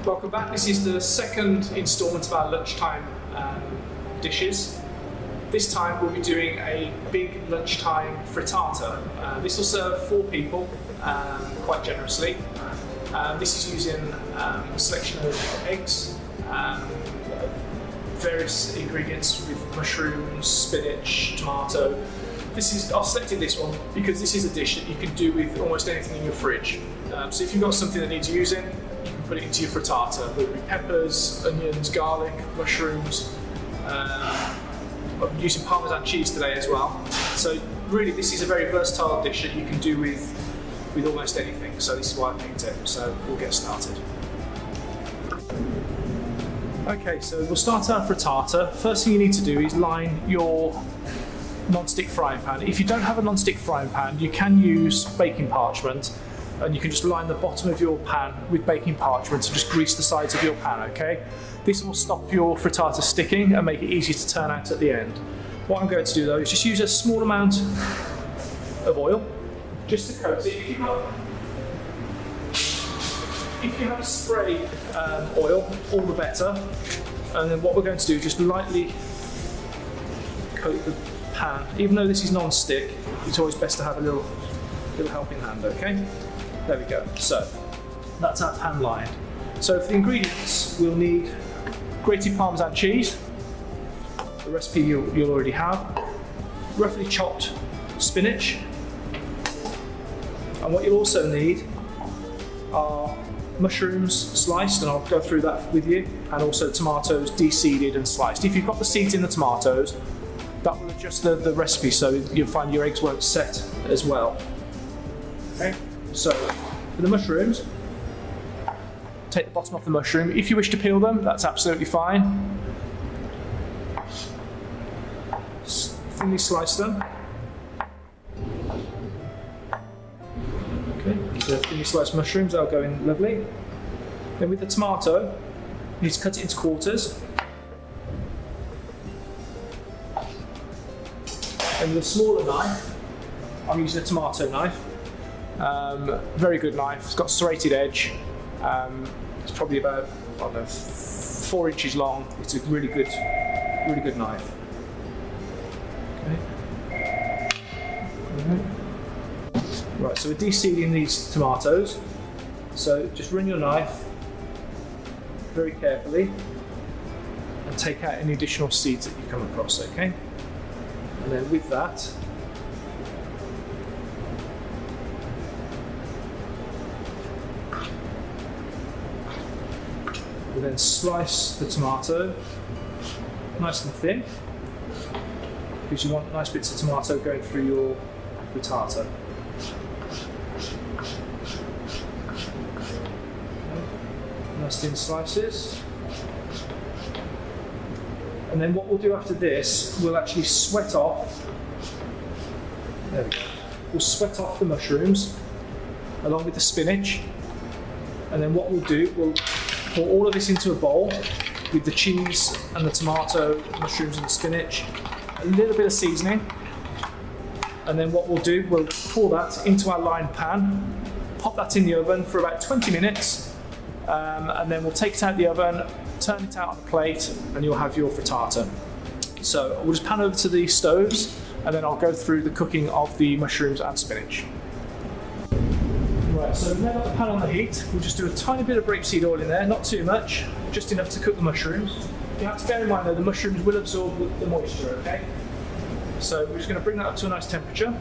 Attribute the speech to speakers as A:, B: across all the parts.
A: Welcome back. This is the second instalment of our lunchtime dishes. This time we'll be doing a big lunchtime frittata. This will serve 4 people quite generously. This is using a selection of eggs, various ingredients with mushrooms, spinach, tomato. I've selected this one because this is a dish that you can do with almost anything in your fridge. So if you've got something that needs using, you can put it into your frittata. There will be peppers, onions, garlic, mushrooms. I'm using Parmesan cheese today as well. So really this is a very versatile dish that you can do with almost anything. So this is why I picked it. So we'll get started. Okay, so we'll start our frittata. First thing you need to do is line your non-stick frying pan. If you don't have a non-stick frying pan, you can use baking parchment, and you can just line the bottom of your pan with baking parchment and just grease the sides of your pan, okay? This will stop your frittata sticking and make it easy to turn out at the end. What I'm going to do though is just use a small amount of oil, just to coat it. If you have a spray oil, all the better. And then what we're going to do is just lightly coat the pan. Even though this is non-stick, it's always best to have a little helping hand, okay? There we go. So that's our pan lined. So for the ingredients, we'll need grated Parmesan cheese, the recipe you'll already have, roughly chopped spinach, and what you'll also need are mushrooms sliced, and I'll go through that with you, and also tomatoes de-seeded and sliced. If you've got the seeds in the tomatoes, that will adjust the recipe, so you'll find your eggs won't set as well. Okay, so for the mushrooms, take the bottom off the mushroom. If you wish to peel them, that's absolutely fine. Thinly slice them. Okay, so thinly sliced mushrooms, they'll go in lovely. Then with the tomato, you need to cut it into quarters. And with a smaller knife, I'm using a tomato knife. Very good knife, it's got serrated edge. It's probably about, I don't know, 4 inches long. It's a really good knife. Okay. Right, so we're de-seeding these tomatoes. So just run your knife very carefully and take out any additional seeds that you come across, okay? And then with that, we'll then slice the tomato nice and thin, because you want nice bits of tomato going through your frittata. Nice thin slices. And then what we'll do after this, we'll actually sweat off. There we go. We'll sweat off the mushrooms along with the spinach. And then what we'll do, we'll pour all of this into a bowl with the cheese and the tomato, mushrooms and the spinach, a little bit of seasoning. And then what we'll do, we'll pour that into our lined pan, pop that in the oven for about 20 minutes, and then we'll take it out of the oven, turn it out on a plate, and you'll have your frittata. So we'll just pan over to the stoves, and then I'll go through the cooking of the mushrooms and spinach. Right, so we've now got the pan on the heat. We'll just do a tiny bit of rapeseed oil in there, not too much, just enough to cook the mushrooms. You have to bear in mind though, the mushrooms will absorb the moisture, okay? So we're just going to bring that up to a nice temperature.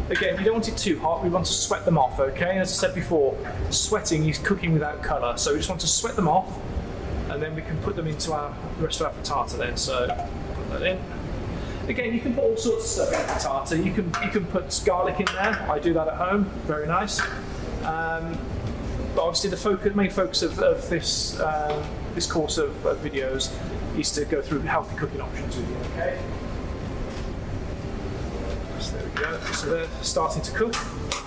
A: Again, you don't want it too hot, we want to sweat them off, okay? As I said before, sweating is cooking without colour, so we just want to sweat them off, and then we can put them into the rest of our frittata then, so put that in. Again, you can put all sorts of stuff in frittata. You can put garlic in there. I do that at home. Very nice. But obviously, the main focus of this this course of videos is to go through healthy cooking options with you. Okay. So there we go. So they're starting to cook.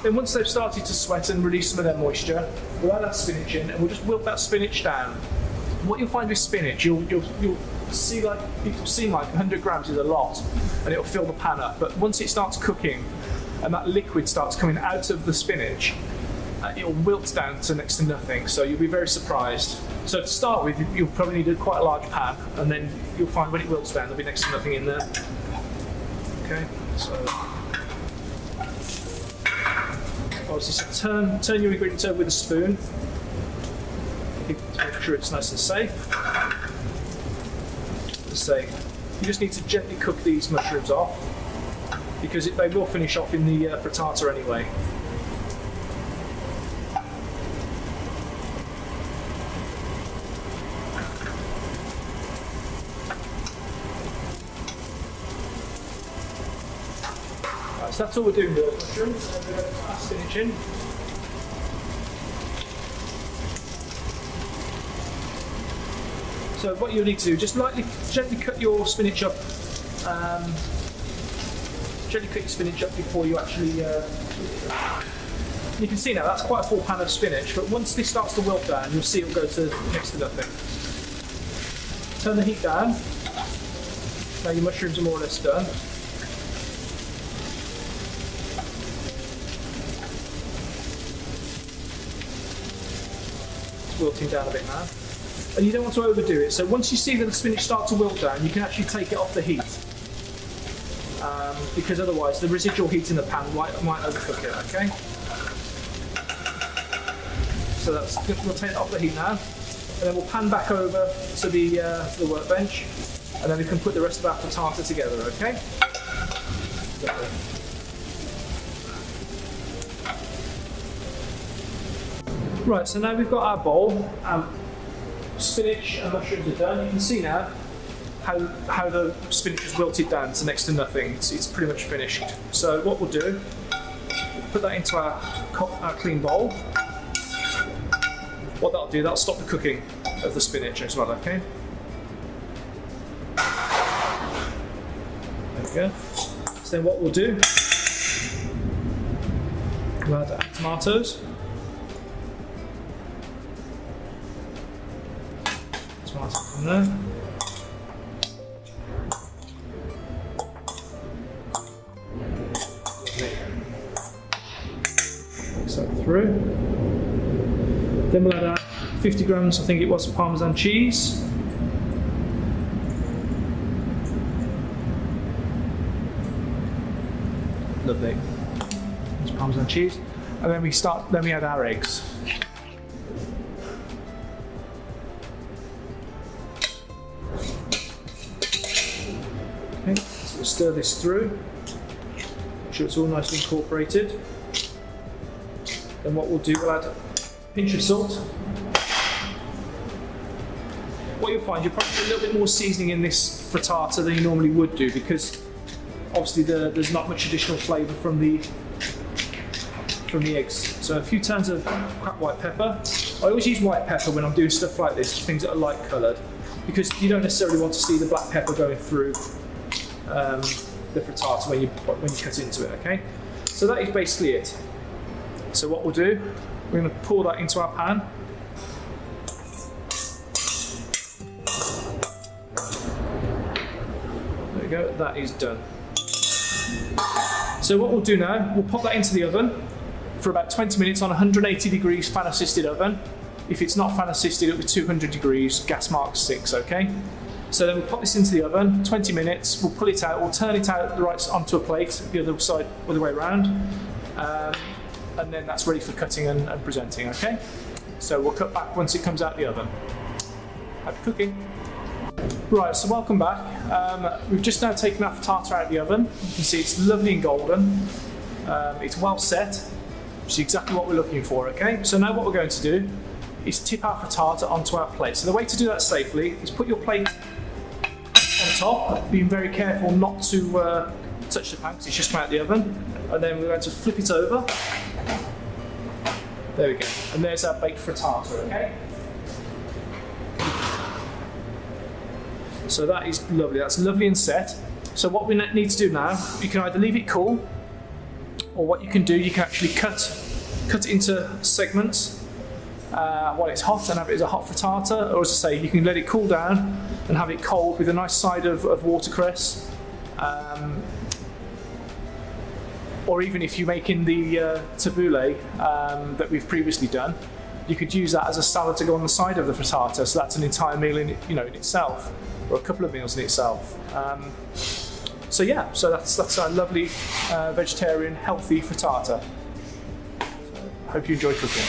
A: Then once they've started to sweat and release some of their moisture, we'll add that spinach in, and we'll just wilt that spinach down. What you'll find with spinach, you'll seem like 100 grams is a lot, and it'll fill the pan up. But once it starts cooking and that liquid starts coming out of the spinach, it'll wilt down to next to nothing, so you'll be very surprised. So to start with, you'll probably need quite a large pan, and then you'll find when it wilts down, there'll be next to nothing in there. Okay, so obviously, so turn your ingredients over with a spoon to make sure it's nice and safe. You just need to gently cook these mushrooms off, because they will finish off in the frittata anyway. Right, so that's all we're doing with those mushrooms, and we're going to put our spinach in. So what you'll need to do, just gently cut your spinach up. Gently cut your spinach up before you actually. You can see now that's quite a full pan of spinach, but once this starts to wilt down, you'll see it'll go to next to nothing. Turn the heat down. Now your mushrooms are more or less done. It's wilting down a bit now. And you don't want to overdo it. So once you see that the spinach starts to wilt down, you can actually take it off the heat, because otherwise the residual heat in the pan might overcook it. Okay. So we'll take it off the heat now, and then we'll pan back over to the workbench, and then we can put the rest of our frittata together. Okay. Right. So now we've got our bowl. Spinach and mushrooms are done. You can see now how the spinach has wilted down to next to nothing. It's pretty much finished. So what we'll do, we'll put that into our clean bowl. What that'll do, that'll stop the cooking of the spinach as well. Okay. There we go. So then what we'll do, we'll add our tomatoes. In there. Mix that through. Then we'll add our 50 grams, I think it was, of Parmesan cheese. Lovely. There's Parmesan cheese, and then we add our eggs. Okay, so we'll stir this through, make sure it's all nicely incorporated. Then what we'll do, we'll add a pinch of salt. What you'll find, you'll probably put a little bit more seasoning in this frittata than you normally would do, because obviously there's not much additional flavour from the eggs. So a few turns of cracked white pepper. I always use white pepper when I'm doing stuff like this, things that are light coloured, because you don't necessarily want to see the black pepper going through the frittata when you cut into it. Okay, so that is basically it. So what we'll do, we're going to pour that into our pan. There we go, that is done. So what we'll do now, we'll pop that into the oven for about 20 minutes on 180 degrees fan assisted oven. If it's not fan assisted, it'll be 200 degrees, gas mark 6, okay? So then we'll pop this into the oven, 20 minutes, we'll pull it out, we'll turn it out right onto a plate, the other side, all the way around, and then that's ready for cutting and presenting, okay? So we'll cut back once it comes out the oven. Happy cooking. Right, so welcome back. We've just now taken our frittata out of the oven. You can see it's lovely and golden. It's well set, which is exactly what we're looking for, okay? So now what we're going to do is tip our frittata onto our plate. So the way to do that safely is put your plate on top, being very careful not to touch the pan because it's just come out of the oven. And then we're going to flip it over. There we go. And there's our baked frittata, okay? So that is lovely, that's lovely and set. So what we need to do now, you can either leave it cool, or what you can do, you can actually cut it into segments while it's hot and have it as a hot frittata, or as I say, you can let it cool down and have it cold with a nice side of watercress. or even if you're making the tabbouleh that we've previously done, you could use that as a salad to go on the side of the frittata. So that's an entire meal in itself, or a couple of meals in itself. So that's a lovely vegetarian, healthy frittata. So, hope you enjoy cooking.